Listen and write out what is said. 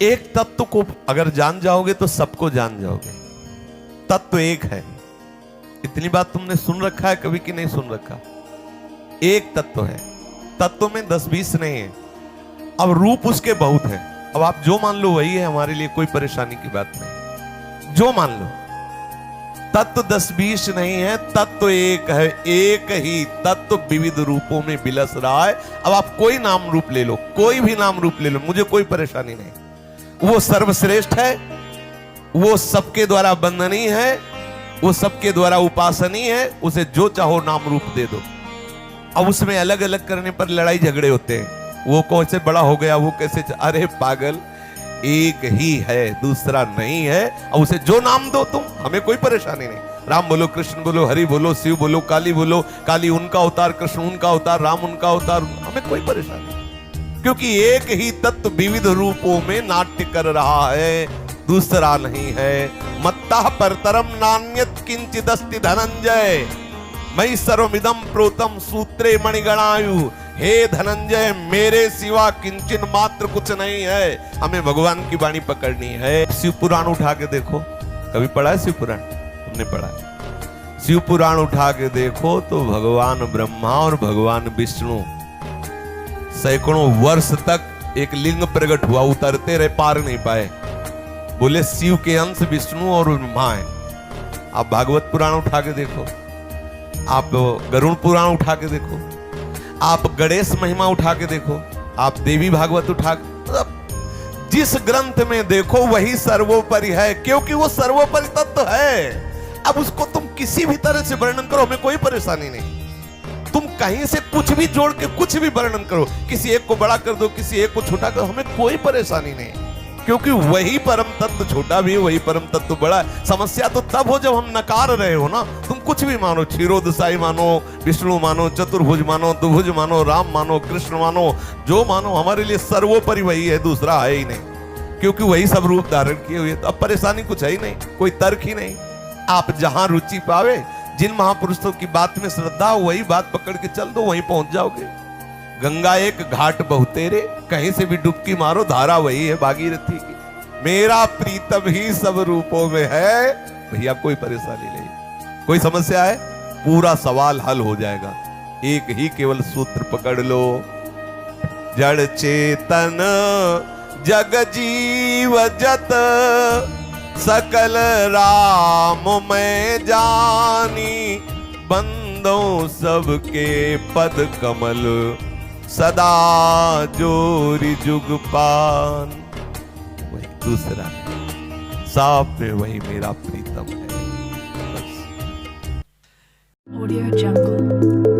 एक तत्व को अगर जान जाओगे तो सबको जान जाओगे। तत्व एक है। इतनी बात तुमने सुन रखा है कभी कि नहीं सुन रखा? एक तत्व है। तत्व में 10-20 नहीं है। अब रूप उसके बहुत है। अब आप जो मान लो वही है, हमारे लिए कोई परेशानी की बात नहीं। जो मान लो, तत्व 10-20 नहीं है, तत्व एक है। एक ही तत्व विविध रूपों में विलस रहा है। अब आप कोई नाम रूप ले लो, कोई भी नाम रूप ले लो, मुझे कोई परेशानी नहीं। वो सर्वश्रेष्ठ है, वो सबके द्वारा वंदनीय है, वो सबके द्वारा उपासनीय है। उसे जो चाहो नाम रूप दे दो। अब उसमें अलग अलग करने पर लड़ाई झगड़े होते हैं। वो कैसे बड़ा हो गया, वो कैसे अरे पागल, एक ही है, दूसरा नहीं है। अब उसे जो नाम दो तुम, हमें कोई परेशानी नहीं। राम बोलो, कृष्ण बोलो, हरि बोलो, शिव बोलो, काली बोलो, काली उनका अवतार, कृष्ण उनका अवतार, राम उनका अवतार, हमें कोई परेशानी नहीं। क्योंकि एक ही तत्व विविध रूपों में नाट्य कर रहा है, दूसरा नहीं है। मत्ता परतरम नान्यत किंचिदस्ति धनंजय, मयि सर्वमिदं प्रोतम सूत्रे मणिगणायु। हे धनंजय, मेरे सिवा किंचन मात्र कुछ नहीं है। हमें भगवान की वाणी पकड़नी है। शिव पुराण उठा के देखो, कभी पढ़ा है शिव पुराण? हमने पढ़ा है। शिव पुराण उठा के देखो तो भगवान ब्रह्मा और भगवान विष्णु सैकड़ों वर्ष तक एक लिंग प्रकट हुआ, उतरते रहे, पार नहीं पाए। बोले शिव के अंश विष्णु और ब्रह्मा है। आप भागवत पुराण उठा के देखो, आप गरुड़ पुराण उठा के देखो, आप गणेश महिमा उठा के देखो, आप देवी भागवत उठा के, जिस ग्रंथ में देखो वही सर्वोपरि है, क्योंकि वो सर्वोपरि तत्व है। अब उसको तुम किसी भी तरह से वर्णन करो, हमें कोई परेशानी नहीं। तुम कहीं से कुछ भी जोड़ के कुछ भी वर्णन करो, किसी एक को बड़ा कर दो, किसी एक को छोटा कर दो, हमें कोई परेशानी नहीं। क्योंकि वही परम तत्व छोटा भी है, वही परम तत्व बड़ा है। समस्या तो तब हो जब हम नकार रहे हो ना। तुम कुछ भी मानो, क्षीरोदशाई मानो, विष्णु मानो, चतुर्भुज मानो, दुभुज मानो, राम मानो, कृष्ण मानो, जो मानो, हमारे लिए सर्वोपरि वही है, दूसरा है ही नहीं। क्योंकि वही सब रूप धारण किए हुए। तो अब परेशानी कुछ है ही नहीं, कोई तर्क ही नहीं। आप जहां रुचि पावे, जिन महापुरुषों की बात में श्रद्धा हो, वही बात पकड़ के चल दो, वहीं पहुंच जाओगे। गंगा एक घाट बहुतेरे, कहीं से भी डुबकी मारो, धारा वही है भागीरथी की। मेरा प्रीतम ही सब रूपों में है। भैया कोई परेशानी नहीं, कोई समस्या है, पूरा सवाल हल हो जाएगा। एक ही केवल सूत्र पकड़ लो। जड़ चेतन जग जीव जत, सकल राम मैं जानी। बंदों सबके पद कमल, सदा जोरी जुग पान। वही दूसरा साफ में वही मेरा प्रीतम है। बस। Audio Jungle।